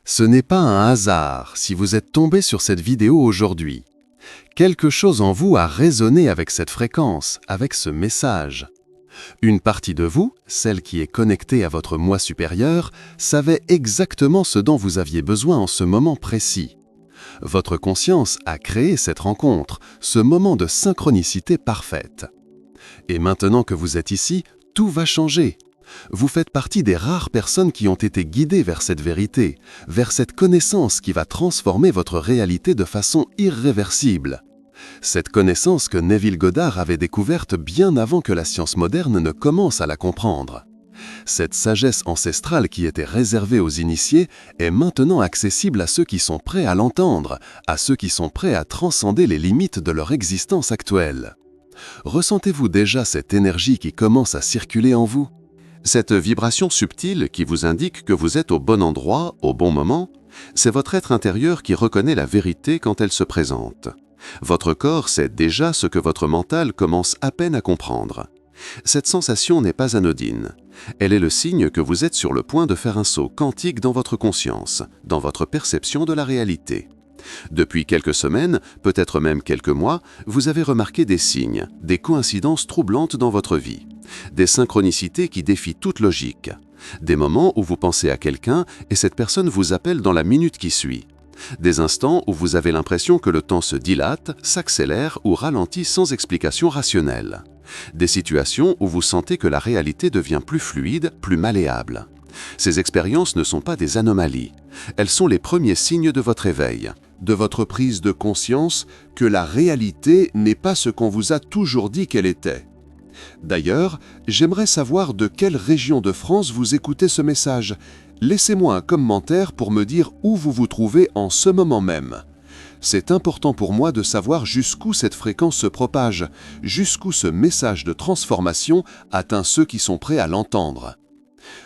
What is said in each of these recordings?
Ce n'est pas un hasard si vous êtes tombé sur cette vidéo aujourd'hui. Quelque chose en vous a résonné avec cette fréquence, avec ce message. Une partie de vous, celle qui est connectée à votre moi supérieur, savait exactement ce dont vous aviez besoin en ce moment précis. Votre conscience a créé cette rencontre, ce moment de synchronicité parfaite. Et maintenant que vous êtes ici, tout va changer. Vous faites partie des rares personnes qui ont été guidées vers cette vérité, vers cette connaissance qui va transformer votre réalité de façon irréversible. Cette connaissance que Neville Goddard avait découverte bien avant que la science moderne ne commence à la comprendre. Cette sagesse ancestrale qui était réservée aux initiés est maintenant accessible à ceux qui sont prêts à l'entendre, à ceux qui sont prêts à transcender les limites de leur existence actuelle. Ressentez-vous déjà cette énergie qui commence à circuler en vous ? Cette vibration subtile qui vous indique que vous êtes au bon endroit, au bon moment, c'est votre être intérieur qui reconnaît la vérité quand elle se présente. Votre corps sait déjà ce que votre mental commence à peine à comprendre. Cette sensation n'est pas anodine. Elle est le signe que vous êtes sur le point de faire un saut quantique dans votre conscience, dans votre perception de la réalité. Depuis quelques semaines, peut-être même quelques mois, vous avez remarqué des signes, des coïncidences troublantes dans votre vie, des synchronicités qui défient toute logique, des moments où vous pensez à quelqu'un et cette personne vous appelle dans la minute qui suit, des instants où vous avez l'impression que le temps se dilate, s'accélère ou ralentit sans explication rationnelle, des situations où vous sentez que la réalité devient plus fluide, plus malléable. Ces expériences ne sont pas des anomalies, elles sont les premiers signes de votre éveil, de votre prise de conscience que la réalité n'est pas ce qu'on vous a toujours dit qu'elle était. D'ailleurs, j'aimerais savoir de quelle région de France vous écoutez ce message. Laissez-moi un commentaire pour me dire où vous vous trouvez en ce moment même. C'est important pour moi de savoir jusqu'où cette fréquence se propage, jusqu'où ce message de transformation atteint ceux qui sont prêts à l'entendre.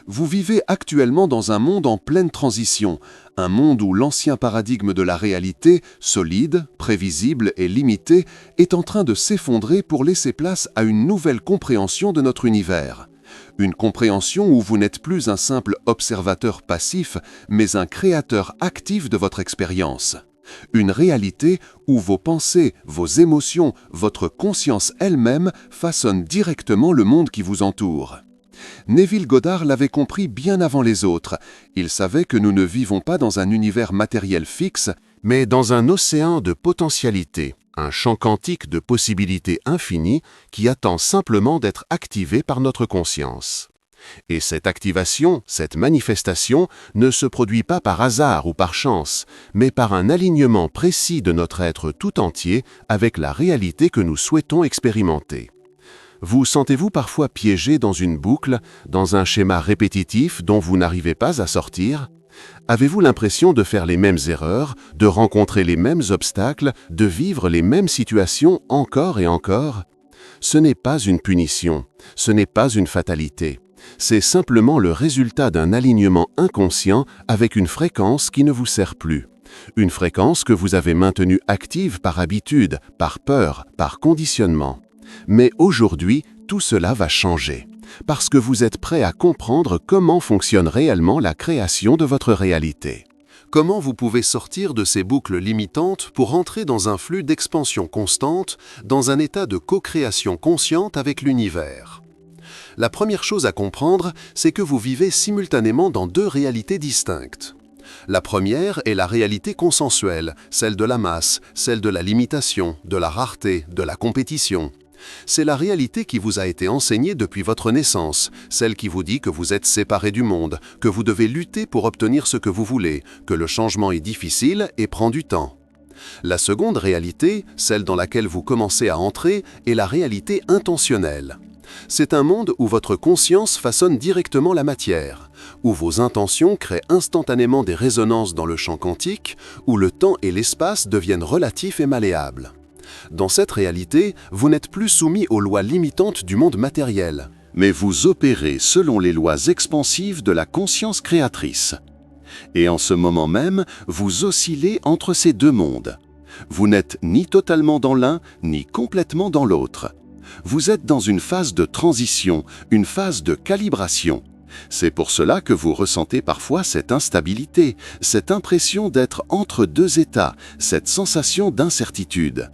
Vous vivez actuellement dans un monde en pleine transition, un monde où l'ancien paradigme de la réalité, solide, prévisible et limité, est en train de s'effondrer pour laisser place à une nouvelle compréhension de notre univers. Une compréhension où vous n'êtes plus un simple observateur passif, mais un créateur actif de votre expérience. Une réalité où vos pensées, vos émotions, votre conscience elle-même façonnent directement le monde qui vous entoure. Neville Goddard l'avait compris bien avant les autres. Il savait que nous ne vivons pas dans un univers matériel fixe, mais dans un océan de potentialités, un champ quantique de possibilités infinies qui attend simplement d'être activé par notre conscience. Et cette activation, cette manifestation, ne se produit pas par hasard ou par chance, mais par un alignement précis de notre être tout entier avec la réalité que nous souhaitons expérimenter. Vous sentez-vous parfois piégé dans une boucle, dans un schéma répétitif dont vous n'arrivez pas à sortir ? Avez-vous l'impression de faire les mêmes erreurs, de rencontrer les mêmes obstacles, de vivre les mêmes situations encore et encore ? Ce n'est pas une punition, ce n'est pas une fatalité. C'est simplement le résultat d'un alignement inconscient avec une fréquence qui ne vous sert plus. Une fréquence que vous avez maintenue active par habitude, par peur, par conditionnement. Mais aujourd'hui, tout cela va changer, parce que vous êtes prêt à comprendre comment fonctionne réellement la création de votre réalité. Comment vous pouvez sortir de ces boucles limitantes pour entrer dans un flux d'expansion constante, dans un état de co-création consciente avec l'univers ? La première chose à comprendre, c'est que vous vivez simultanément dans deux réalités distinctes. La première est la réalité consensuelle, celle de la masse, celle de la limitation, de la rareté, de la compétition. C'est la réalité qui vous a été enseignée depuis votre naissance, celle qui vous dit que vous êtes séparé du monde, que vous devez lutter pour obtenir ce que vous voulez, que le changement est difficile et prend du temps. La seconde réalité, celle dans laquelle vous commencez à entrer, est la réalité intentionnelle. C'est un monde où votre conscience façonne directement la matière, où vos intentions créent instantanément des résonances dans le champ quantique, où le temps et l'espace deviennent relatifs et malléables. Dans cette réalité, vous n'êtes plus soumis aux lois limitantes du monde matériel, mais vous opérez selon les lois expansives de la conscience créatrice. Et en ce moment même, vous oscillez entre ces deux mondes. Vous n'êtes ni totalement dans l'un, ni complètement dans l'autre. Vous êtes dans une phase de transition, une phase de calibration. C'est pour cela que vous ressentez parfois cette instabilité, cette impression d'être entre deux états, cette sensation d'incertitude.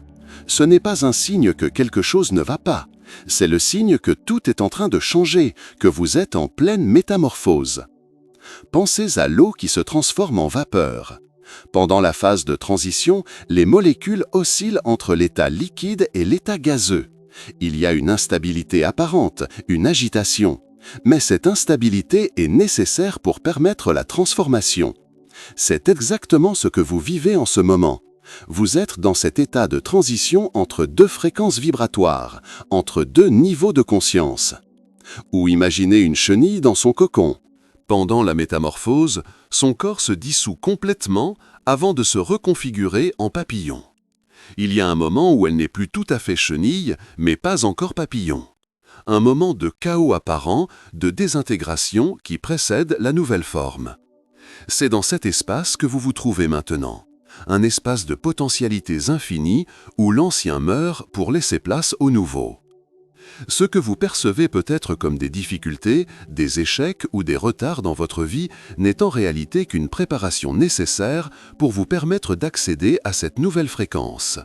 Ce n'est pas un signe que quelque chose ne va pas, c'est le signe que tout est en train de changer, que vous êtes en pleine métamorphose. Pensez à l'eau qui se transforme en vapeur. Pendant la phase de transition, les molécules oscillent entre l'état liquide et l'état gazeux. Il y a une instabilité apparente, une agitation. Mais cette instabilité est nécessaire pour permettre la transformation. C'est exactement ce que vous vivez en ce moment. Vous êtes dans cet état de transition entre deux fréquences vibratoires, entre deux niveaux de conscience. Ou imaginez une chenille dans son cocon. Pendant la métamorphose, son corps se dissout complètement avant de se reconfigurer en papillon. Il y a un moment où elle n'est plus tout à fait chenille, mais pas encore papillon. Un moment de chaos apparent, de désintégration qui précède la nouvelle forme. C'est dans cet espace que vous vous trouvez maintenant. Un espace de potentialités infinies où l'ancien meurt pour laisser place au nouveau. Ce que vous percevez peut-être comme des difficultés, des échecs ou des retards dans votre vie n'est en réalité qu'une préparation nécessaire pour vous permettre d'accéder à cette nouvelle fréquence.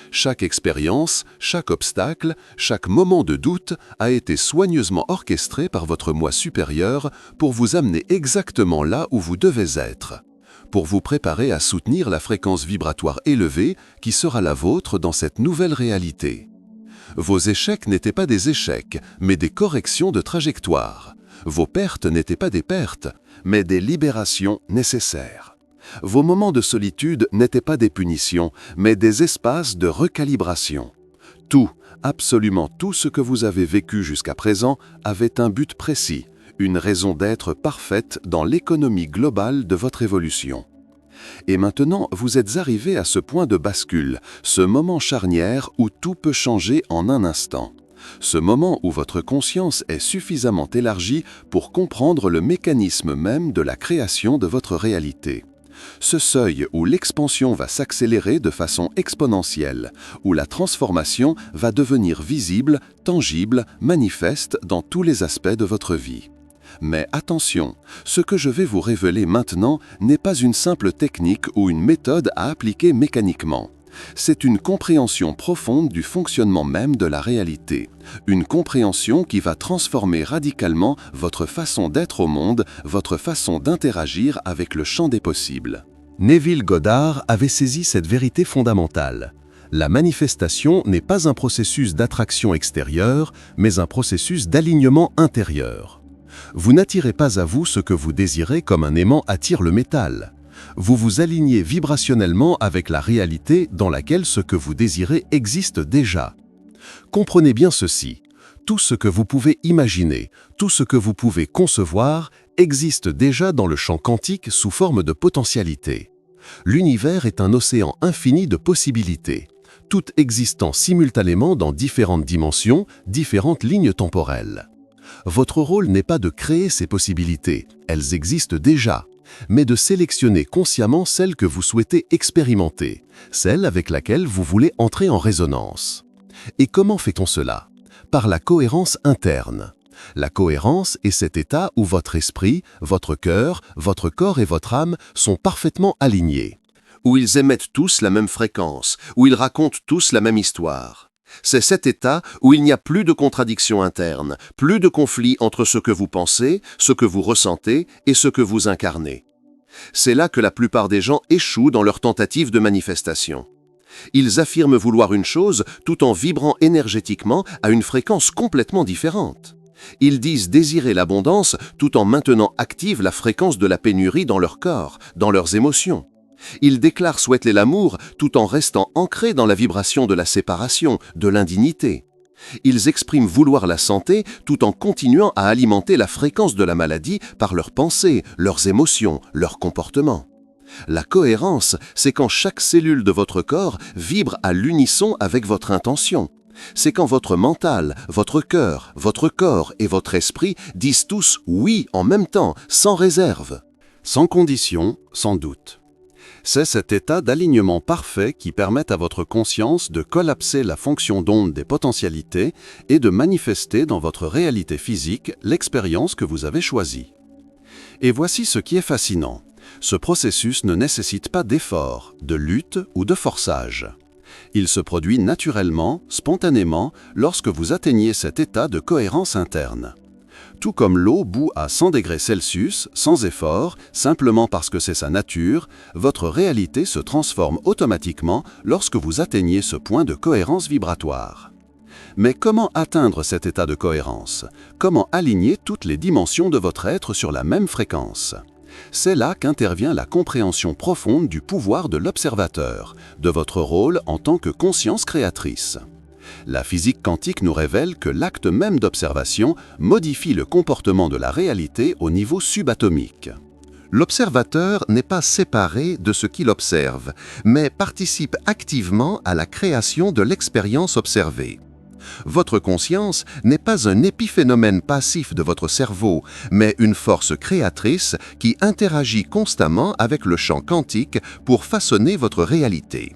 Chaque expérience, chaque obstacle, chaque moment de doute a été soigneusement orchestré par votre moi supérieur pour vous amener exactement là où vous devez être, pour vous préparer à soutenir la fréquence vibratoire élevée qui sera la vôtre dans cette nouvelle réalité. Vos échecs n'étaient pas des échecs, mais des corrections de trajectoire. Vos pertes n'étaient pas des pertes, mais des libérations nécessaires. Vos moments de solitude n'étaient pas des punitions, mais des espaces de recalibration. Tout, absolument tout ce que vous avez vécu jusqu'à présent avait un but précis, une raison d'être parfaite dans l'économie globale de votre évolution. Et maintenant, vous êtes arrivé à ce point de bascule, ce moment charnière où tout peut changer en un instant. Ce moment où votre conscience est suffisamment élargie pour comprendre le mécanisme même de la création de votre réalité. Ce seuil où l'expansion va s'accélérer de façon exponentielle, où la transformation va devenir visible, tangible, manifeste dans tous les aspects de votre vie. Mais attention, ce que je vais vous révéler maintenant n'est pas une simple technique ou une méthode à appliquer mécaniquement. C'est une compréhension profonde du fonctionnement même de la réalité. Une compréhension qui va transformer radicalement votre façon d'être au monde, votre façon d'interagir avec le champ des possibles. Neville Goddard avait saisi cette vérité fondamentale. La manifestation n'est pas un processus d'attraction extérieure, mais un processus d'alignement intérieur. Vous n'attirez pas à vous ce que vous désirez comme un aimant attire le métal. Vous vous alignez vibrationnellement avec la réalité dans laquelle ce que vous désirez existe déjà. Comprenez bien ceci, tout ce que vous pouvez imaginer, tout ce que vous pouvez concevoir existe déjà dans le champ quantique sous forme de potentialité. L'univers est un océan infini de possibilités, toutes existant simultanément dans différentes dimensions, différentes lignes temporelles. Votre rôle n'est pas de créer ces possibilités, elles existent déjà, mais de sélectionner consciemment celles que vous souhaitez expérimenter, celles avec laquelle vous voulez entrer en résonance. Et comment fait-on cela? Par la cohérence interne. La cohérence est cet état où votre esprit, votre cœur, votre corps et votre âme sont parfaitement alignés. Où ils émettent tous la même fréquence, où ils racontent tous la même histoire. C'est cet état où il n'y a plus de contradiction interne, plus de conflit entre ce que vous pensez, ce que vous ressentez et ce que vous incarnez. C'est là que la plupart des gens échouent dans leur tentative de manifestation. Ils affirment vouloir une chose tout en vibrant énergétiquement à une fréquence complètement différente. Ils disent désirer l'abondance tout en maintenant active la fréquence de la pénurie dans leur corps, dans leurs émotions. Ils déclarent souhaiter l'amour tout en restant ancrés dans la vibration de la séparation, de l'indignité. Ils expriment vouloir la santé tout en continuant à alimenter la fréquence de la maladie par leurs pensées, leurs émotions, leurs comportements. La cohérence, c'est quand chaque cellule de votre corps vibre à l'unisson avec votre intention. C'est quand votre mental, votre cœur, votre corps et votre esprit disent tous oui en même temps, sans réserve. Sans condition, sans doute. C'est cet état d'alignement parfait qui permet à votre conscience de collapser la fonction d'onde des potentialités et de manifester dans votre réalité physique l'expérience que vous avez choisie. Et voici ce qui est fascinant. Ce processus ne nécessite pas d'effort, de lutte ou de forçage. Il se produit naturellement, spontanément, lorsque vous atteignez cet état de cohérence interne. Tout comme l'eau bout à 100 degrés Celsius, sans effort, simplement parce que c'est sa nature, votre réalité se transforme automatiquement lorsque vous atteignez ce point de cohérence vibratoire. Mais comment atteindre cet état de cohérence? Comment aligner toutes les dimensions de votre être sur la même fréquence? C'est là qu'intervient la compréhension profonde du pouvoir de l'observateur, de votre rôle en tant que conscience créatrice. La physique quantique nous révèle que l'acte même d'observation modifie le comportement de la réalité au niveau subatomique. L'observateur n'est pas séparé de ce qu'il observe, mais participe activement à la création de l'expérience observée. Votre conscience n'est pas un épiphénomène passif de votre cerveau, mais une force créatrice qui interagit constamment avec le champ quantique pour façonner votre réalité.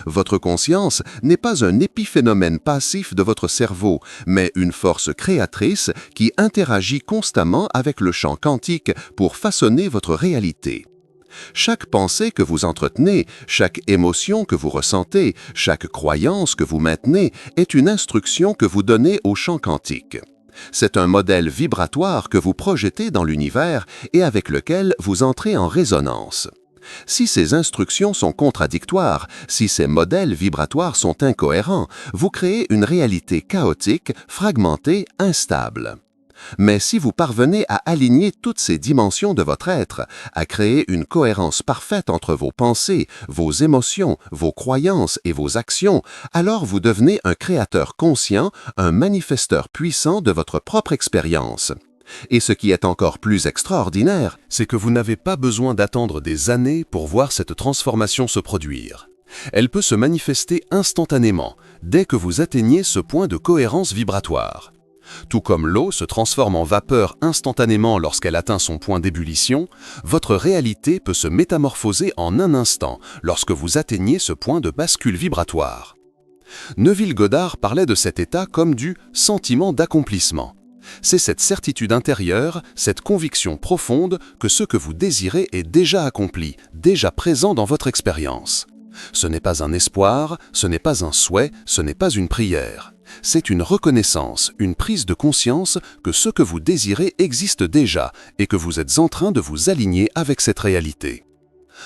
Votre conscience n'est pas un épiphénomène passif de votre cerveau, mais une force créatrice qui interagit constamment avec le champ quantique pour façonner votre réalité. Chaque pensée que vous entretenez, chaque émotion que vous ressentez, chaque croyance que vous maintenez est une instruction que vous donnez au champ quantique. C'est un modèle vibratoire que vous projetez dans l'univers et avec lequel vous entrez en résonance. Si ces instructions sont contradictoires, si ces modèles vibratoires sont incohérents, vous créez une réalité chaotique, fragmentée, instable. Mais si vous parvenez à aligner toutes ces dimensions de votre être, à créer une cohérence parfaite entre vos pensées, vos émotions, vos croyances et vos actions, alors vous devenez un créateur conscient, un manifesteur puissant de votre propre expérience. Et ce qui est encore plus extraordinaire, c'est que vous n'avez pas besoin d'attendre des années pour voir cette transformation se produire. Elle peut se manifester instantanément, dès que vous atteignez ce point de cohérence vibratoire. Tout comme l'eau se transforme en vapeur instantanément lorsqu'elle atteint son point d'ébullition, votre réalité peut se métamorphoser en un instant lorsque vous atteignez ce point de bascule vibratoire. Neville Goddard parlait de cet état comme du « sentiment d'accomplissement ». C'est cette certitude intérieure, cette conviction profonde que ce que vous désirez est déjà accompli, déjà présent dans votre expérience. Ce n'est pas un espoir, ce n'est pas un souhait, ce n'est pas une prière. C'est une reconnaissance, une prise de conscience que ce que vous désirez existe déjà et que vous êtes en train de vous aligner avec cette réalité.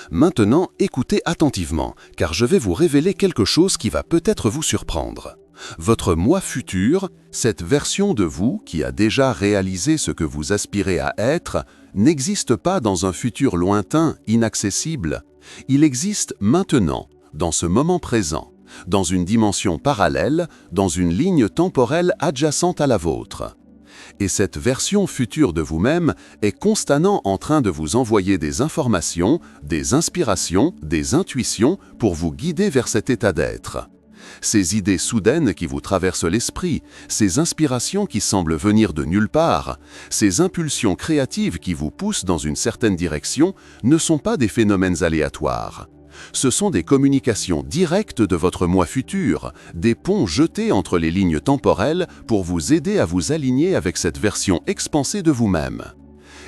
Maintenant, écoutez attentivement, car je vais vous révéler quelque chose qui va peut-être vous surprendre. Votre moi futur, cette version de vous qui a déjà réalisé ce que vous aspirez à être, n'existe pas dans un futur lointain, inaccessible. Il existe maintenant, dans ce moment présent, dans une dimension parallèle, dans une ligne temporelle adjacente à la vôtre. Et cette version future de vous-même est constamment en train de vous envoyer des informations, des inspirations, des intuitions pour vous guider vers cet état d'être. Ces idées soudaines qui vous traversent l'esprit, ces inspirations qui semblent venir de nulle part, ces impulsions créatives qui vous poussent dans une certaine direction ne sont pas des phénomènes aléatoires. Ce sont des communications directes de votre moi futur, des ponts jetés entre les lignes temporelles pour vous aider à vous aligner avec cette version expansée de vous-même.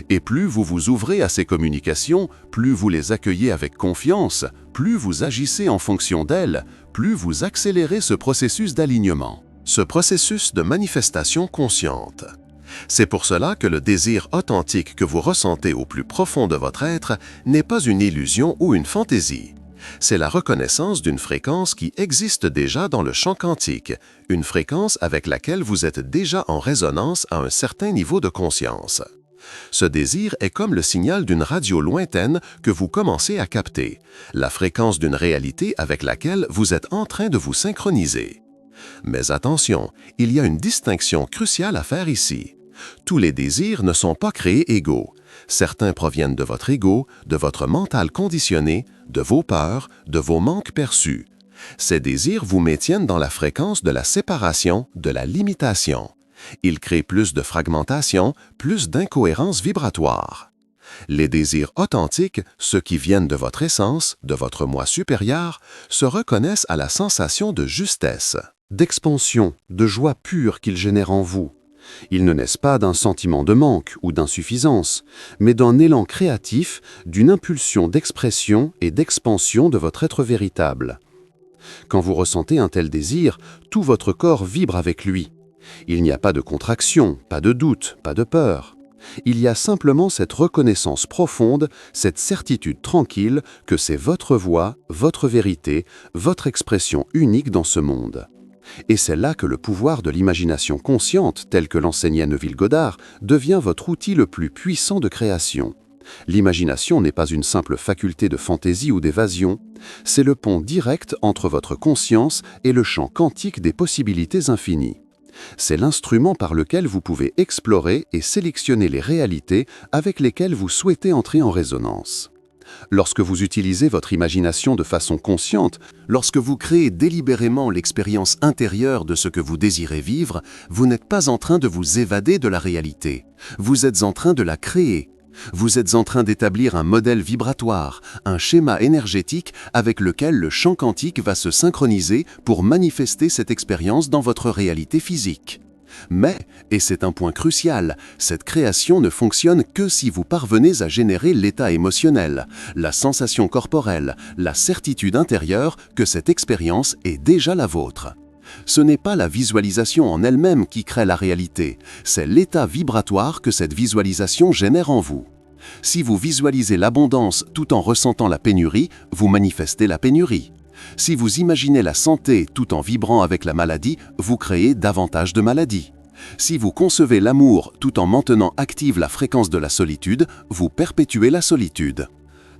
Et plus vous vous ouvrez à ces communications, plus vous les accueillez avec confiance, plus vous agissez en fonction d'elles, plus vous accélérez ce processus d'alignement, ce processus de manifestation consciente. C'est pour cela que le désir authentique que vous ressentez au plus profond de votre être n'est pas une illusion ou une fantaisie. C'est la reconnaissance d'une fréquence qui existe déjà dans le champ quantique, une fréquence avec laquelle vous êtes déjà en résonance à un certain niveau de conscience. Ce désir est comme le signal d'une radio lointaine que vous commencez à capter, la fréquence d'une réalité avec laquelle vous êtes en train de vous synchroniser. Mais attention, il y a une distinction cruciale à faire ici. Tous les désirs ne sont pas créés égaux. Certains proviennent de votre ego, de votre mental conditionné, de vos peurs, de vos manques perçus. Ces désirs vous maintiennent dans la fréquence de la séparation, de la limitation. Ils créent plus de fragmentation, plus d'incohérence vibratoire. Les désirs authentiques, ceux qui viennent de votre essence, de votre moi supérieur, se reconnaissent à la sensation de justesse, d'expansion, de joie pure qu'ils génèrent en vous. Ils ne naissent pas d'un sentiment de manque ou d'insuffisance, mais d'un élan créatif, d'une impulsion d'expression et d'expansion de votre être véritable. Quand vous ressentez un tel désir, tout votre corps vibre avec lui. Il n'y a pas de contraction, pas de doute, pas de peur. Il y a simplement cette reconnaissance profonde, cette certitude tranquille que c'est votre voix, votre vérité, votre expression unique dans ce monde. Et c'est là que le pouvoir de l'imagination consciente, tel que l'enseignait Neville Goddard, devient votre outil le plus puissant de création. L'imagination n'est pas une simple faculté de fantaisie ou d'évasion, c'est le pont direct entre votre conscience et le champ quantique des possibilités infinies. C'est l'instrument par lequel vous pouvez explorer et sélectionner les réalités avec lesquelles vous souhaitez entrer en résonance. Lorsque vous utilisez votre imagination de façon consciente, lorsque vous créez délibérément l'expérience intérieure de ce que vous désirez vivre, vous n'êtes pas en train de vous évader de la réalité. Vous êtes en train de la créer. Vous êtes en train d'établir un modèle vibratoire, un schéma énergétique avec lequel le champ quantique va se synchroniser pour manifester cette expérience dans votre réalité physique. Mais, et c'est un point crucial, cette création ne fonctionne que si vous parvenez à générer l'état émotionnel, la sensation corporelle, la certitude intérieure que cette expérience est déjà la vôtre. Ce n'est pas la visualisation en elle-même qui crée la réalité, c'est l'état vibratoire que cette visualisation génère en vous. Si vous visualisez l'abondance tout en ressentant la pénurie, vous manifestez la pénurie. Si vous imaginez la santé tout en vibrant avec la maladie, vous créez davantage de maladies. Si vous concevez l'amour tout en maintenant active la fréquence de la solitude, vous perpétuez la solitude.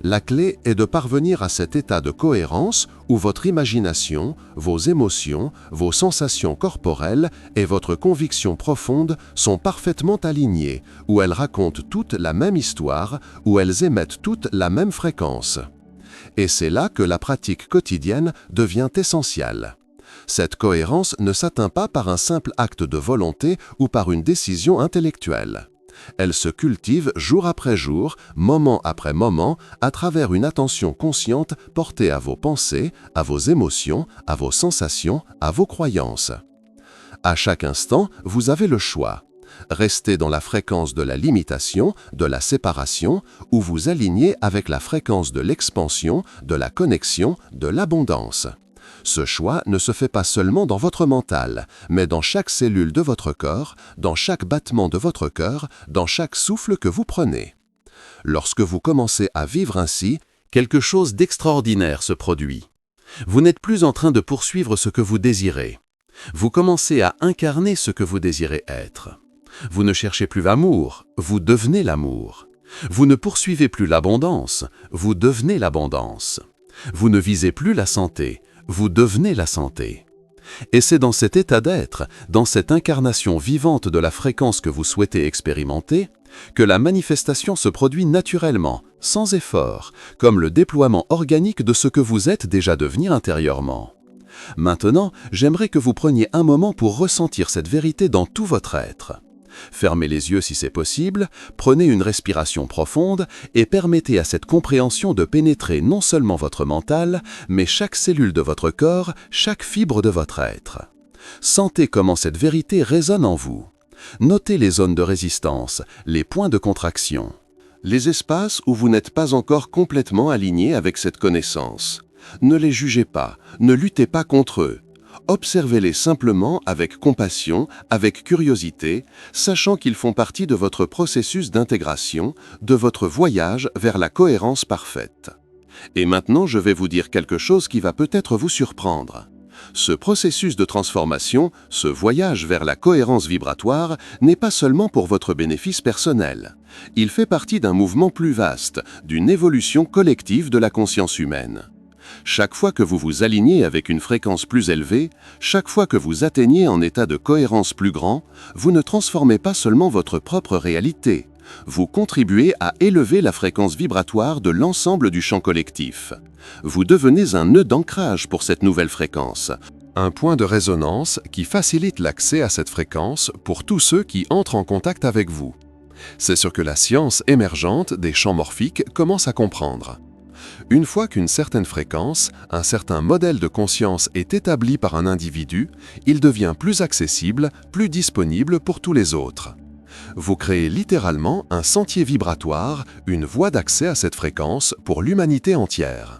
La clé est de parvenir à cet état de cohérence où votre imagination, vos émotions, vos sensations corporelles et votre conviction profonde sont parfaitement alignées, où elles racontent toutes la même histoire, où elles émettent toutes la même fréquence. Et c'est là que la pratique quotidienne devient essentielle. Cette cohérence ne s'atteint pas par un simple acte de volonté ou par une décision intellectuelle. Elle se cultive jour après jour, moment après moment, à travers une attention consciente portée à vos pensées, à vos émotions, à vos sensations, à vos croyances. À chaque instant, vous avez le choix. Restez dans la fréquence de la limitation, de la séparation, ou vous alignez avec la fréquence de l'expansion, de la connexion, de l'abondance. Ce choix ne se fait pas seulement dans votre mental, mais dans chaque cellule de votre corps, dans chaque battement de votre cœur, dans chaque souffle que vous prenez. Lorsque vous commencez à vivre ainsi, quelque chose d'extraordinaire se produit. Vous n'êtes plus en train de poursuivre ce que vous désirez. Vous commencez à incarner ce que vous désirez être. Vous ne cherchez plus l'amour, vous devenez l'amour. Vous ne poursuivez plus l'abondance, vous devenez l'abondance. Vous ne visez plus la santé, vous devenez la santé. Et c'est dans cet état d'être, dans cette incarnation vivante de la fréquence que vous souhaitez expérimenter, que la manifestation se produit naturellement, sans effort, comme le déploiement organique de ce que vous êtes déjà devenu intérieurement. Maintenant, j'aimerais que vous preniez un moment pour ressentir cette vérité dans tout votre être. Fermez les yeux si c'est possible, prenez une respiration profonde et permettez à cette compréhension de pénétrer non seulement votre mental, mais chaque cellule de votre corps, chaque fibre de votre être. Sentez comment cette vérité résonne en vous. Notez les zones de résistance, les points de contraction. Les espaces où vous n'êtes pas encore complètement aligné avec cette connaissance. Ne les jugez pas, ne luttez pas contre eux. Observez-les simplement avec compassion, avec curiosité, sachant qu'ils font partie de votre processus d'intégration, de votre voyage vers la cohérence parfaite. Et maintenant, je vais vous dire quelque chose qui va peut-être vous surprendre. Ce processus de transformation, ce voyage vers la cohérence vibratoire, n'est pas seulement pour votre bénéfice personnel. Il fait partie d'un mouvement plus vaste, d'une évolution collective de la conscience humaine. Chaque fois que vous vous alignez avec une fréquence plus élevée, chaque fois que vous atteignez un état de cohérence plus grand, vous ne transformez pas seulement votre propre réalité, vous contribuez à élever la fréquence vibratoire de l'ensemble du champ collectif. Vous devenez un nœud d'ancrage pour cette nouvelle fréquence, un point de résonance qui facilite l'accès à cette fréquence pour tous ceux qui entrent en contact avec vous. C'est ce que la science émergente des champs morphiques commence à comprendre. Une fois qu'une certaine fréquence, un certain modèle de conscience est établi par un individu, il devient plus accessible, plus disponible pour tous les autres. Vous créez littéralement un sentier vibratoire, une voie d'accès à cette fréquence pour l'humanité entière.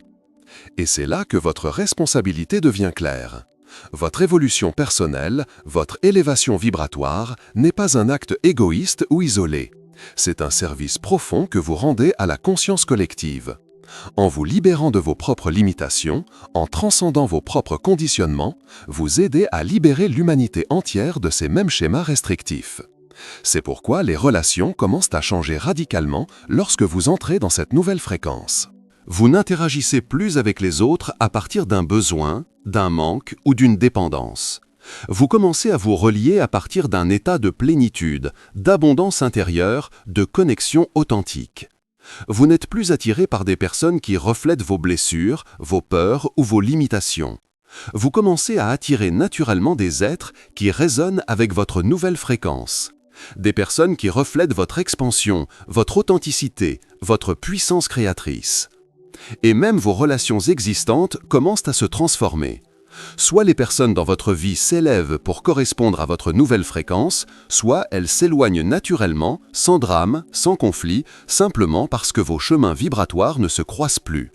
Et c'est là que votre responsabilité devient claire. Votre évolution personnelle, votre élévation vibratoire n'est pas un acte égoïste ou isolé. C'est un service profond que vous rendez à la conscience collective. En vous libérant de vos propres limitations, en transcendant vos propres conditionnements, vous aidez à libérer l'humanité entière de ces mêmes schémas restrictifs. C'est pourquoi les relations commencent à changer radicalement lorsque vous entrez dans cette nouvelle fréquence. Vous n'interagissez plus avec les autres à partir d'un besoin, d'un manque ou d'une dépendance. Vous commencez à vous relier à partir d'un état de plénitude, d'abondance intérieure, de connexion authentique. Vous n'êtes plus attiré par des personnes qui reflètent vos blessures, vos peurs ou vos limitations. Vous commencez à attirer naturellement des êtres qui résonnent avec votre nouvelle fréquence. Des personnes qui reflètent votre expansion, votre authenticité, votre puissance créatrice. Et même vos relations existantes commencent à se transformer. Soit les personnes dans votre vie s'élèvent pour correspondre à votre nouvelle fréquence, soit elles s'éloignent naturellement, sans drame, sans conflit, simplement parce que vos chemins vibratoires ne se croisent plus.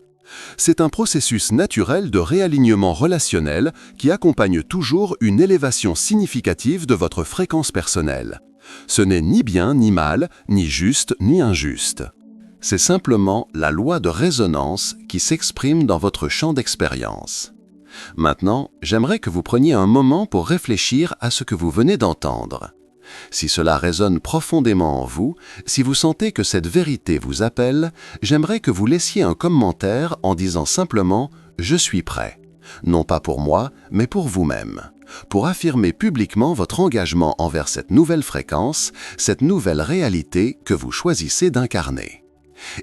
C'est un processus naturel de réalignement relationnel qui accompagne toujours une élévation significative de votre fréquence personnelle. Ce n'est ni bien ni mal, ni juste ni injuste. C'est simplement la loi de résonance qui s'exprime dans votre champ d'expérience. Maintenant, j'aimerais que vous preniez un moment pour réfléchir à ce que vous venez d'entendre. Si cela résonne profondément en vous, si vous sentez que cette vérité vous appelle, j'aimerais que vous laissiez un commentaire en disant simplement « Je suis prêt ». Non pas pour moi, mais pour vous-même. Pour affirmer publiquement votre engagement envers cette nouvelle fréquence, cette nouvelle réalité que vous choisissez d'incarner.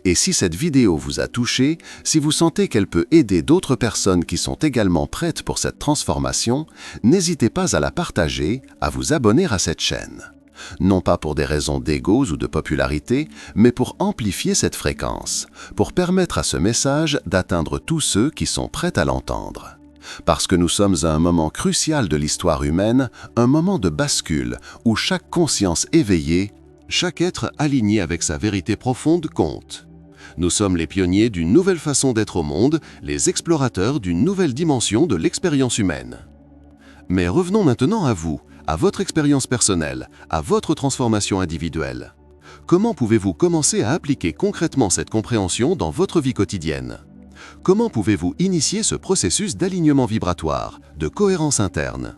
Et si cette vidéo vous a touché, si vous sentez qu'elle peut aider d'autres personnes qui sont également prêtes pour cette transformation, n'hésitez pas à la partager, à vous abonner à cette chaîne. Non pas pour des raisons d'ego ou de popularité, mais pour amplifier cette fréquence, pour permettre à ce message d'atteindre tous ceux qui sont prêts à l'entendre. Parce que nous sommes à un moment crucial de l'histoire humaine, un moment de bascule où chaque conscience éveillée, chaque être aligné avec sa vérité profonde compte. Nous sommes les pionniers d'une nouvelle façon d'être au monde, les explorateurs d'une nouvelle dimension de l'expérience humaine. Mais revenons maintenant à vous, à votre expérience personnelle, à votre transformation individuelle. Comment pouvez-vous commencer à appliquer concrètement cette compréhension dans votre vie quotidienne? Comment pouvez-vous initier ce processus d'alignement vibratoire, de cohérence interne?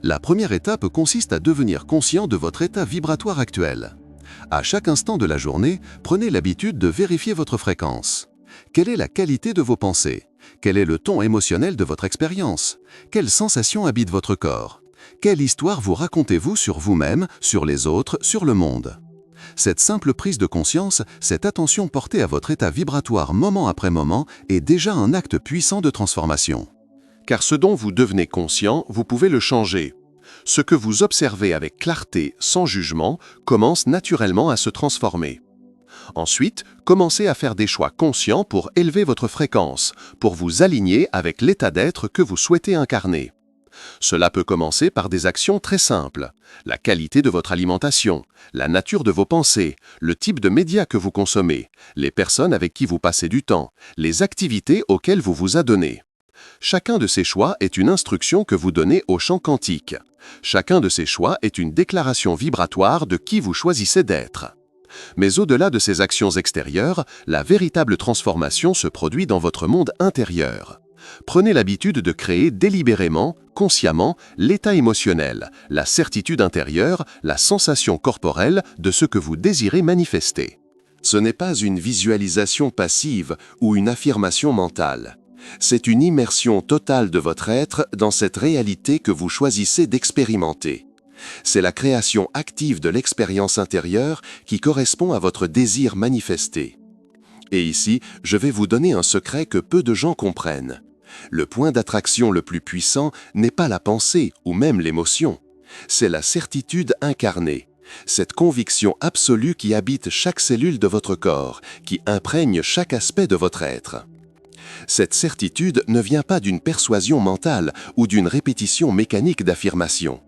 La première étape consiste à devenir conscient de votre état vibratoire actuel. À chaque instant de la journée, prenez l'habitude de vérifier votre fréquence. Quelle est la qualité de vos pensées? Quel est le ton émotionnel de votre expérience? Quelles sensations habitent votre corps? Quelle histoire vous racontez-vous sur vous-même, sur les autres, sur le monde? Cette simple prise de conscience, cette attention portée à votre état vibratoire moment après moment est déjà un acte puissant de transformation. Car ce dont vous devenez conscient, vous pouvez le changer. Ce que vous observez avec clarté, sans jugement, commence naturellement à se transformer. Ensuite, commencez à faire des choix conscients pour élever votre fréquence, pour vous aligner avec l'état d'être que vous souhaitez incarner. Cela peut commencer par des actions très simples. La qualité de votre alimentation, la nature de vos pensées, le type de médias que vous consommez, les personnes avec qui vous passez du temps, les activités auxquelles vous vous adonnez. Chacun de ces choix est une instruction que vous donnez au champ quantique. Chacun de ces choix est une déclaration vibratoire de qui vous choisissez d'être. Mais au-delà de ces actions extérieures, la véritable transformation se produit dans votre monde intérieur. Prenez l'habitude de créer délibérément, consciemment, l'état émotionnel, la certitude intérieure, la sensation corporelle de ce que vous désirez manifester. Ce n'est pas une visualisation passive ou une affirmation mentale. C'est une immersion totale de votre être dans cette réalité que vous choisissez d'expérimenter. C'est la création active de l'expérience intérieure qui correspond à votre désir manifesté. Et ici, je vais vous donner un secret que peu de gens comprennent. Le point d'attraction le plus puissant n'est pas la pensée ou même l'émotion. C'est la certitude incarnée, Cette conviction absolue qui habite chaque cellule de votre corps, qui imprègne chaque aspect de votre être. Cette certitude ne vient pas d'une persuasion mentale ou d'une répétition mécanique d'affirmation.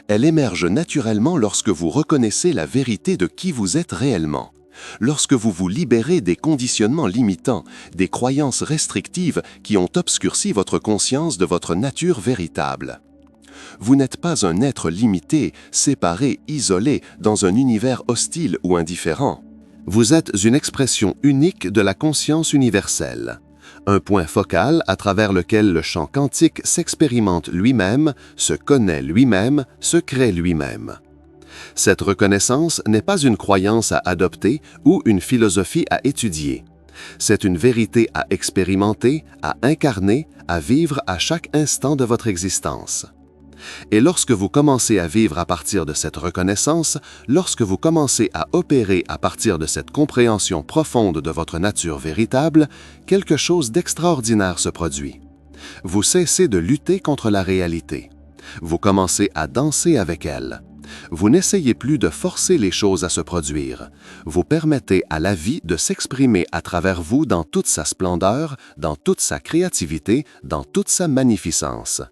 Elle émerge naturellement lorsque vous reconnaissez la vérité de qui vous êtes réellement. Lorsque vous vous libérez des conditionnements limitants, des croyances restrictives qui ont obscurci votre conscience de votre nature véritable. Vous n'êtes pas un être limité, séparé, isolé, dans un univers hostile ou indifférent. Vous êtes une expression unique de la conscience universelle. Un point focal à travers lequel le champ quantique s'expérimente lui-même, se connaît lui-même, se crée lui-même. Cette reconnaissance n'est pas une croyance à adopter ou une philosophie à étudier. C'est une vérité à expérimenter, à incarner, à vivre à chaque instant de votre existence. Et lorsque vous commencez à vivre à partir de cette reconnaissance, lorsque vous commencez à opérer à partir de cette compréhension profonde de votre nature véritable, quelque chose d'extraordinaire se produit. Vous cessez de lutter contre la réalité. Vous commencez à danser avec elle. Vous n'essayez plus de forcer les choses à se produire. Vous permettez à la vie de s'exprimer à travers vous dans toute sa splendeur, dans toute sa créativité, dans toute sa magnificence.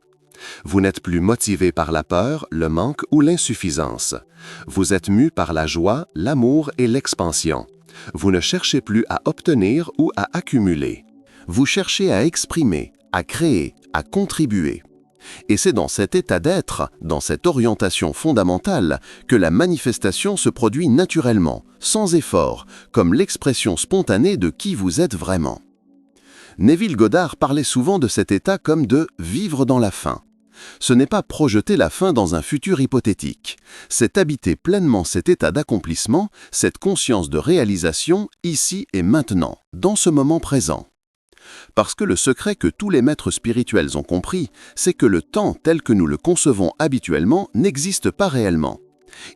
Vous n'êtes plus motivé par la peur, le manque ou l'insuffisance. Vous êtes mu par la joie, l'amour et l'expansion. Vous ne cherchez plus à obtenir ou à accumuler. Vous cherchez à exprimer, à créer, à contribuer. Et c'est dans cet état d'être, dans cette orientation fondamentale, que la manifestation se produit naturellement, sans effort, comme l'expression spontanée de qui vous êtes vraiment. Neville Goddard parlait souvent de cet état comme de « vivre dans la fin ». Ce n'est pas projeter la fin dans un futur hypothétique, c'est habiter pleinement cet état d'accomplissement, cette conscience de réalisation, ici et maintenant, dans ce moment présent. Parce que le secret que tous les maîtres spirituels ont compris, c'est que le temps tel que nous le concevons habituellement n'existe pas réellement.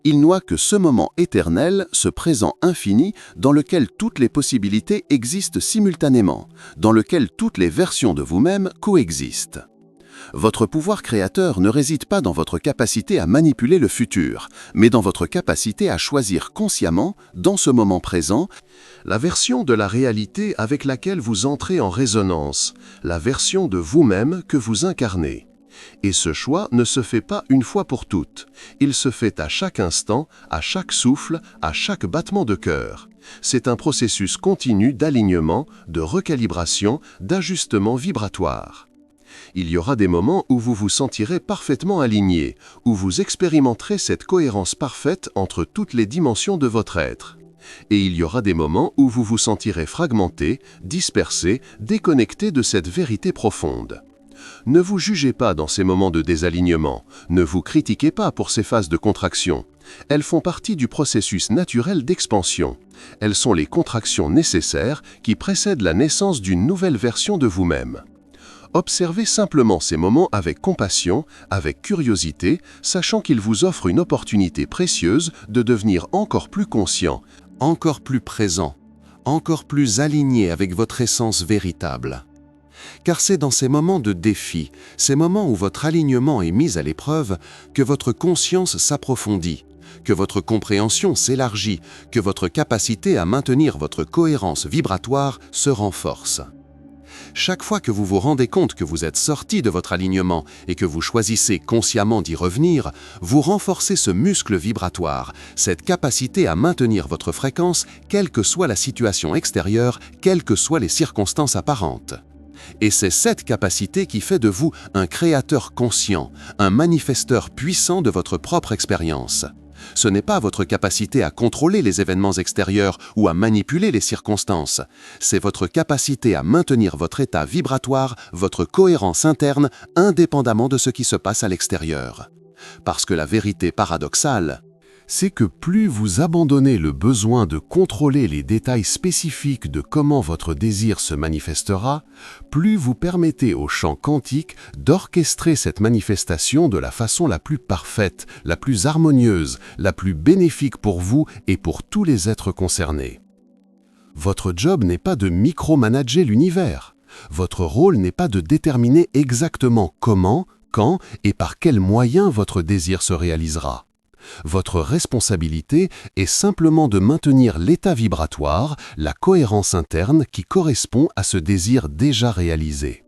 Il n'y a que ce moment éternel, ce présent infini, dans lequel toutes les possibilités existent simultanément, dans lequel toutes les versions de vous-même coexistent. Votre pouvoir créateur ne réside pas dans votre capacité à manipuler le futur, mais dans votre capacité à choisir consciemment, dans ce moment présent, la version de la réalité avec laquelle vous entrez en résonance, la version de vous-même que vous incarnez. Et ce choix ne se fait pas une fois pour toutes. Il se fait à chaque instant, à chaque souffle, à chaque battement de cœur. C'est un processus continu d'alignement, de recalibration, d'ajustement vibratoire. Il y aura des moments où vous vous sentirez parfaitement aligné, où vous expérimenterez cette cohérence parfaite entre toutes les dimensions de votre être. Et il y aura des moments où vous vous sentirez fragmenté, dispersé, déconnecté de cette vérité profonde. Ne vous jugez pas dans ces moments de désalignement, ne vous critiquez pas pour ces phases de contraction. Elles font partie du processus naturel d'expansion. Elles sont les contractions nécessaires qui précèdent la naissance d'une nouvelle version de vous-même. Observez simplement ces moments avec compassion, avec curiosité, sachant qu'ils vous offrent une opportunité précieuse de devenir encore plus conscient, encore plus présent, encore plus aligné avec votre essence véritable. Car c'est dans ces moments de défi, ces moments où votre alignement est mis à l'épreuve, que votre conscience s'approfondit, que votre compréhension s'élargit, que votre capacité à maintenir votre cohérence vibratoire se renforce. Chaque fois que vous vous rendez compte que vous êtes sorti de votre alignement et que vous choisissez consciemment d'y revenir, vous renforcez ce muscle vibratoire, cette capacité à maintenir votre fréquence, quelle que soit la situation extérieure, quelles que soient les circonstances apparentes. Et c'est cette capacité qui fait de vous un créateur conscient, un manifesteur puissant de votre propre expérience. Ce n'est pas votre capacité à contrôler les événements extérieurs ou à manipuler les circonstances. C'est votre capacité à maintenir votre état vibratoire, votre cohérence interne, indépendamment de ce qui se passe à l'extérieur. Parce que la vérité paradoxale, c'est que plus vous abandonnez le besoin de contrôler les détails spécifiques de comment votre désir se manifestera, plus vous permettez au champ quantique d'orchestrer cette manifestation de la façon la plus parfaite, la plus harmonieuse, la plus bénéfique pour vous et pour tous les êtres concernés. Votre job n'est pas de micromanager l'univers. Votre rôle n'est pas de déterminer exactement comment, quand et par quels moyens votre désir se réalisera. Votre responsabilité est simplement de maintenir l'état vibratoire, la cohérence interne qui correspond à ce désir déjà réalisé.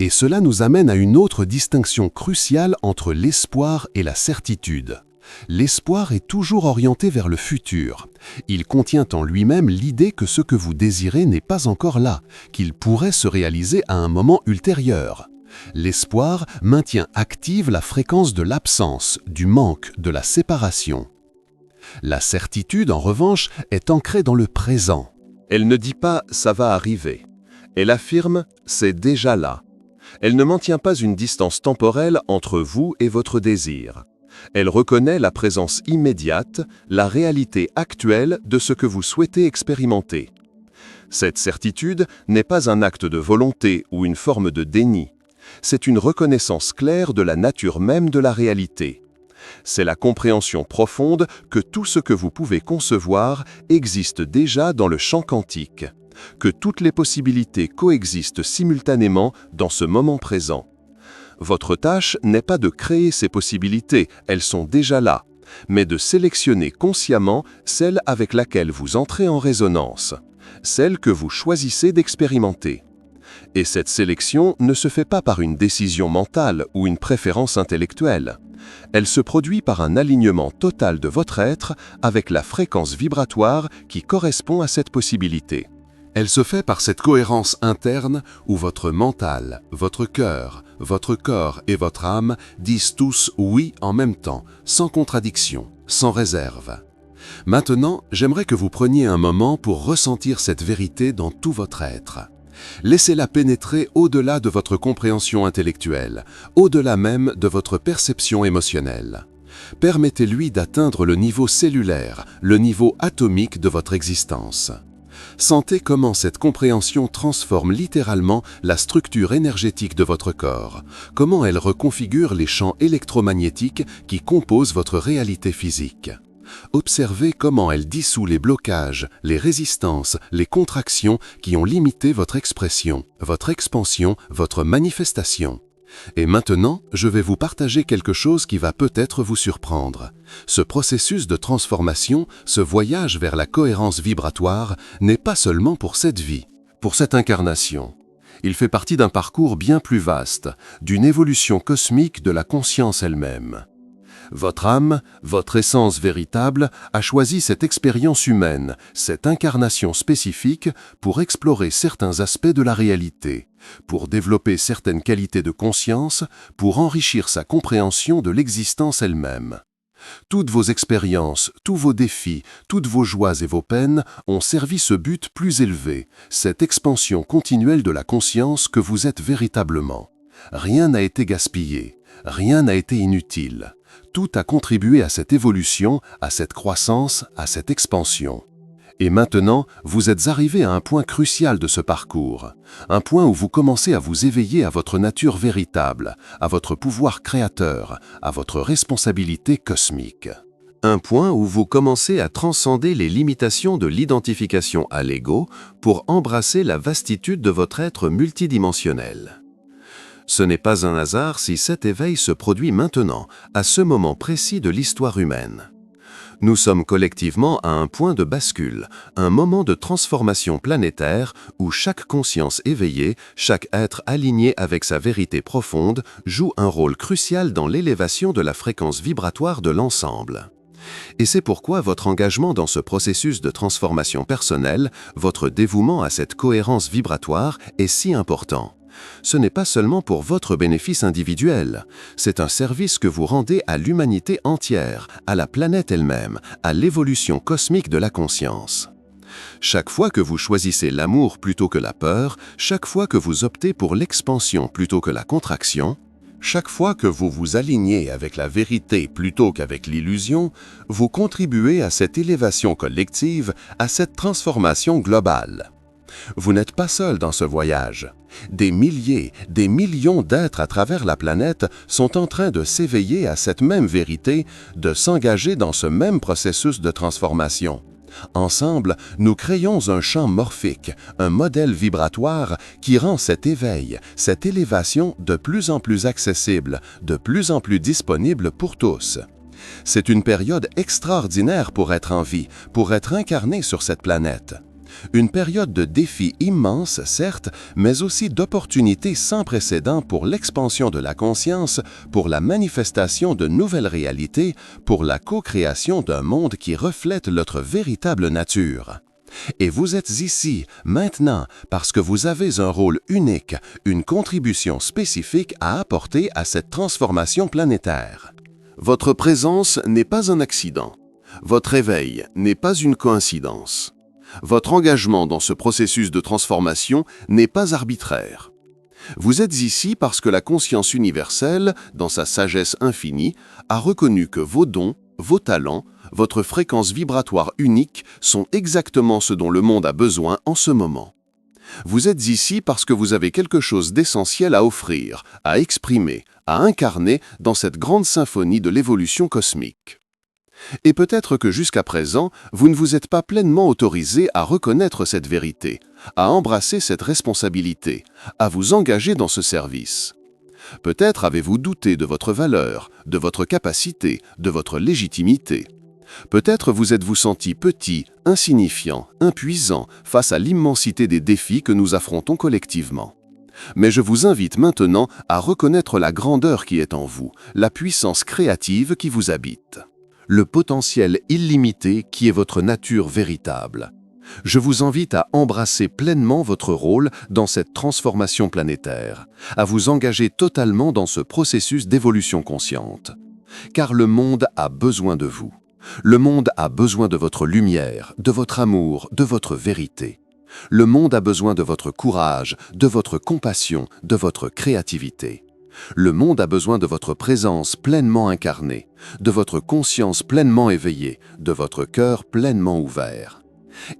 Et cela nous amène à une autre distinction cruciale entre l'espoir et la certitude. L'espoir est toujours orienté vers le futur. Il contient en lui-même l'idée que ce que vous désirez n'est pas encore là, qu'il pourrait se réaliser à un moment ultérieur. L'espoir maintient active la fréquence de l'absence, du manque, de la séparation. La certitude, en revanche, est ancrée dans le présent. Elle ne dit pas « ça va arriver ». Elle affirme « c'est déjà là ». Elle ne maintient pas une distance temporelle entre vous et votre désir. Elle reconnaît la présence immédiate, la réalité actuelle de ce que vous souhaitez expérimenter. Cette certitude n'est pas un acte de volonté ou une forme de déni. C'est une reconnaissance claire de la nature même de la réalité. C'est la compréhension profonde que tout ce que vous pouvez concevoir existe déjà dans le champ quantique, que toutes les possibilités coexistent simultanément dans ce moment présent. Votre tâche n'est pas de créer ces possibilités, elles sont déjà là, mais de sélectionner consciemment celle avec laquelle vous entrez en résonance, celle que vous choisissez d'expérimenter. Et cette sélection ne se fait pas par une décision mentale ou une préférence intellectuelle. Elle se produit par un alignement total de votre être avec la fréquence vibratoire qui correspond à cette possibilité. Elle se fait par cette cohérence interne où votre mental, votre cœur, votre corps et votre âme disent tous oui en même temps, sans contradiction, sans réserve. Maintenant, j'aimerais que vous preniez un moment pour ressentir cette vérité dans tout votre être. Laissez-la pénétrer au-delà de votre compréhension intellectuelle, au-delà même de votre perception émotionnelle. Permettez-lui d'atteindre le niveau cellulaire, le niveau atomique de votre existence. Sentez comment cette compréhension transforme littéralement la structure énergétique de votre corps, comment elle reconfigure les champs électromagnétiques qui composent votre réalité physique. Observez comment elle dissout les blocages, les résistances, les contractions qui ont limité votre expression, votre expansion, votre manifestation. Et maintenant, je vais vous partager quelque chose qui va peut-être vous surprendre. Ce processus de transformation, ce voyage vers la cohérence vibratoire, n'est pas seulement pour cette vie, pour cette incarnation. Il fait partie d'un parcours bien plus vaste, d'une évolution cosmique de la conscience elle-même. Votre âme, votre essence véritable, a choisi cette expérience humaine, cette incarnation spécifique pour explorer certains aspects de la réalité, pour développer certaines qualités de conscience, pour enrichir sa compréhension de l'existence elle-même. Toutes vos expériences, tous vos défis, toutes vos joies et vos peines ont servi ce but plus élevé, cette expansion continuelle de la conscience que vous êtes véritablement. Rien n'a été gaspillé, rien n'a été inutile. Tout a contribué à cette évolution, à cette croissance, à cette expansion. Et maintenant, vous êtes arrivé à un point crucial de ce parcours, un point où vous commencez à vous éveiller à votre nature véritable, à votre pouvoir créateur, à votre responsabilité cosmique. Un point où vous commencez à transcender les limitations de l'identification à l'ego pour embrasser la vastitude de votre être multidimensionnel. Ce n'est pas un hasard si cet éveil se produit maintenant, à ce moment précis de l'histoire humaine. Nous sommes collectivement à un point de bascule, un moment de transformation planétaire où chaque conscience éveillée, chaque être aligné avec sa vérité profonde joue un rôle crucial dans l'élévation de la fréquence vibratoire de l'ensemble. Et c'est pourquoi votre engagement dans ce processus de transformation personnelle, votre dévouement à cette cohérence vibratoire est si important. Ce n'est pas seulement pour votre bénéfice individuel, c'est un service que vous rendez à l'humanité entière, à la planète elle-même, à l'évolution cosmique de la conscience. Chaque fois que vous choisissez l'amour plutôt que la peur, chaque fois que vous optez pour l'expansion plutôt que la contraction, chaque fois que vous vous alignez avec la vérité plutôt qu'avec l'illusion, vous contribuez à cette élévation collective, à cette transformation globale. Vous n'êtes pas seul dans ce voyage. Des milliers, des millions d'êtres à travers la planète sont en train de s'éveiller à cette même vérité, de s'engager dans ce même processus de transformation. Ensemble, nous créons un champ morphique, un modèle vibratoire qui rend cet éveil, cette élévation de plus en plus accessible, de plus en plus disponible pour tous. C'est une période extraordinaire pour être en vie, pour être incarné sur cette planète. Une période de défis immenses, certes, mais aussi d'opportunités sans précédent pour l'expansion de la conscience, pour la manifestation de nouvelles réalités, pour la co-création d'un monde qui reflète notre véritable nature. Et vous êtes ici, maintenant, parce que vous avez un rôle unique, une contribution spécifique à apporter à cette transformation planétaire. Votre présence n'est pas un accident. Votre éveil n'est pas une coïncidence. Votre engagement dans ce processus de transformation n'est pas arbitraire. Vous êtes ici parce que la conscience universelle, dans sa sagesse infinie, a reconnu que vos dons, vos talents, votre fréquence vibratoire unique sont exactement ce dont le monde a besoin en ce moment. Vous êtes ici parce que vous avez quelque chose d'essentiel à offrir, à exprimer, à incarner dans cette grande symphonie de l'évolution cosmique. Et peut-être que jusqu'à présent, vous ne vous êtes pas pleinement autorisé à reconnaître cette vérité, à embrasser cette responsabilité, à vous engager dans ce service. Peut-être avez-vous douté de votre valeur, de votre capacité, de votre légitimité. Peut-être vous êtes-vous senti petit, insignifiant, impuissant face à l'immensité des défis que nous affrontons collectivement. Mais je vous invite maintenant à reconnaître la grandeur qui est en vous, la puissance créative qui vous habite. Le potentiel illimité qui est votre nature véritable. Je vous invite à embrasser pleinement votre rôle dans cette transformation planétaire, à vous engager totalement dans ce processus d'évolution consciente. Car le monde a besoin de vous. Le monde a besoin de votre lumière, de votre amour, de votre vérité. Le monde a besoin de votre courage, de votre compassion, de votre créativité. Le monde a besoin de votre présence pleinement incarnée, de votre conscience pleinement éveillée, de votre cœur pleinement ouvert.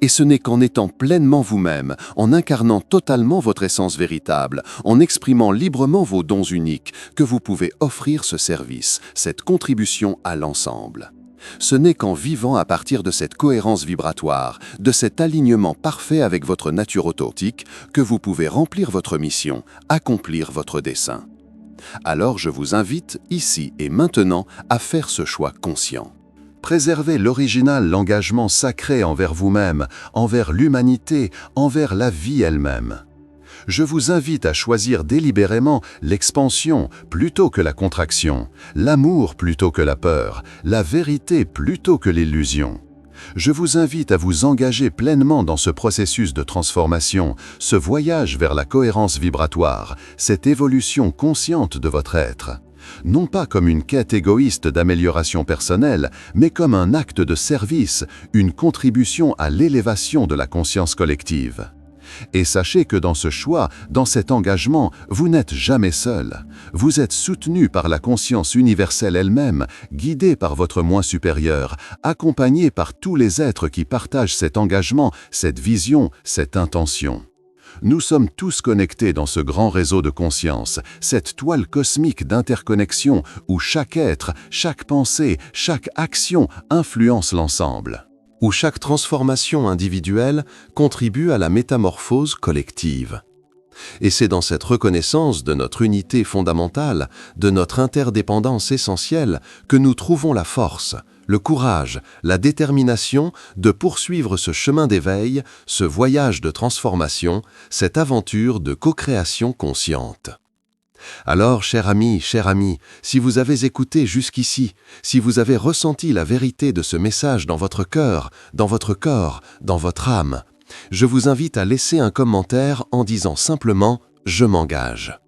Et ce n'est qu'en étant pleinement vous-même, en incarnant totalement votre essence véritable, en exprimant librement vos dons uniques, que vous pouvez offrir ce service, cette contribution à l'ensemble. Ce n'est qu'en vivant à partir de cette cohérence vibratoire, de cet alignement parfait avec votre nature authentique, que vous pouvez remplir votre mission, accomplir votre dessein. Alors je vous invite, ici et maintenant, à faire ce choix conscient. Préservez l'original, l'engagement sacré envers vous-même, envers l'humanité, envers la vie elle-même. Je vous invite à choisir délibérément l'expansion plutôt que la contraction, l'amour plutôt que la peur, la vérité plutôt que l'illusion. Je vous invite à vous engager pleinement dans ce processus de transformation, ce voyage vers la cohérence vibratoire, cette évolution consciente de votre être. Non pas comme une quête égoïste d'amélioration personnelle, mais comme un acte de service, une contribution à l'élévation de la conscience collective. Et sachez que dans ce choix, dans cet engagement, vous n'êtes jamais seul. Vous êtes soutenu par la conscience universelle elle-même, guidé par votre moi supérieur, accompagné par tous les êtres qui partagent cet engagement, cette vision, cette intention. Nous sommes tous connectés dans ce grand réseau de conscience, cette toile cosmique d'interconnexion où chaque être, chaque pensée, chaque action influence l'ensemble. Où chaque transformation individuelle contribue à la métamorphose collective. Et c'est dans cette reconnaissance de notre unité fondamentale, de notre interdépendance essentielle, que nous trouvons la force, le courage, la détermination de poursuivre ce chemin d'éveil, ce voyage de transformation, cette aventure de co-création consciente. Alors, cher ami, si vous avez écouté jusqu'ici, si vous avez ressenti la vérité de ce message dans votre cœur, dans votre corps, dans votre âme, je vous invite à laisser un commentaire en disant simplement « Je m'engage ».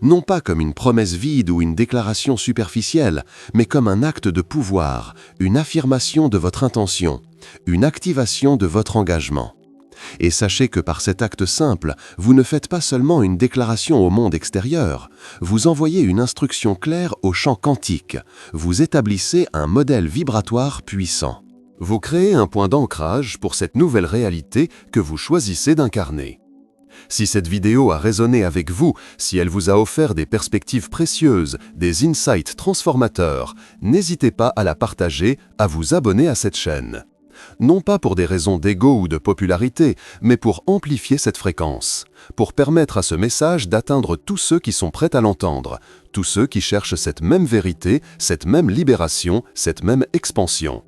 Non pas comme une promesse vide ou une déclaration superficielle, mais comme un acte de pouvoir, une affirmation de votre intention, une activation de votre engagement. Et sachez que par cet acte simple, vous ne faites pas seulement une déclaration au monde extérieur, vous envoyez une instruction claire au champ quantique, vous établissez un modèle vibratoire puissant. Vous créez un point d'ancrage pour cette nouvelle réalité que vous choisissez d'incarner. Si cette vidéo a résonné avec vous, si elle vous a offert des perspectives précieuses, des insights transformateurs, n'hésitez pas à la partager, à vous abonner à cette chaîne. Non pas pour des raisons d'ego ou de popularité, mais pour amplifier cette fréquence, pour permettre à ce message d'atteindre tous ceux qui sont prêts à l'entendre, tous ceux qui cherchent cette même vérité, cette même libération, cette même expansion.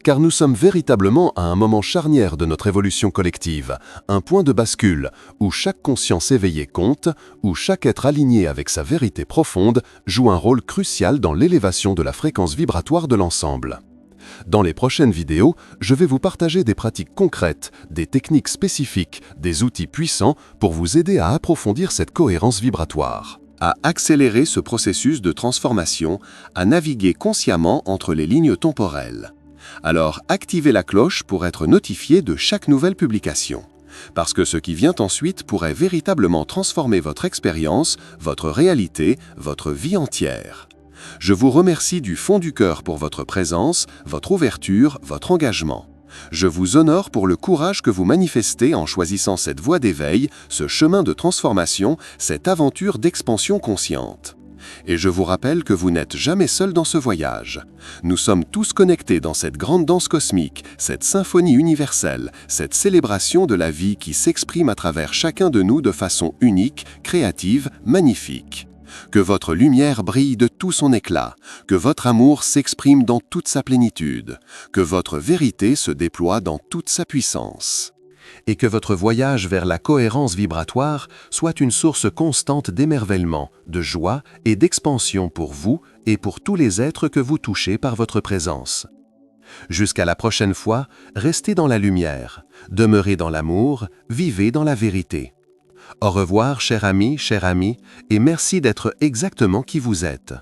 Car nous sommes véritablement à un moment charnière de notre évolution collective, un point de bascule où chaque conscience éveillée compte, où chaque être aligné avec sa vérité profonde joue un rôle crucial dans l'élévation de la fréquence vibratoire de l'ensemble. Dans les prochaines vidéos, je vais vous partager des pratiques concrètes, des techniques spécifiques, des outils puissants pour vous aider à approfondir cette cohérence vibratoire, à accélérer ce processus de transformation, à naviguer consciemment entre les lignes temporelles. Alors activez la cloche pour être notifié de chaque nouvelle publication. Parce que ce qui vient ensuite pourrait véritablement transformer votre expérience, votre réalité, votre vie entière. Je vous remercie du fond du cœur pour votre présence, votre ouverture, votre engagement. Je vous honore pour le courage que vous manifestez en choisissant cette voie d'éveil, ce chemin de transformation, cette aventure d'expansion consciente. Et je vous rappelle que vous n'êtes jamais seul dans ce voyage. Nous sommes tous connectés dans cette grande danse cosmique, cette symphonie universelle, cette célébration de la vie qui s'exprime à travers chacun de nous de façon unique, créative, magnifique. Que votre lumière brille de tout son éclat, que votre amour s'exprime dans toute sa plénitude, que votre vérité se déploie dans toute sa puissance. Et que votre voyage vers la cohérence vibratoire soit une source constante d'émerveillement, de joie et d'expansion pour vous et pour tous les êtres que vous touchez par votre présence. Jusqu'à la prochaine fois, restez dans la lumière, demeurez dans l'amour, vivez dans la vérité. Au revoir, cher ami, et merci d'être exactement qui vous êtes.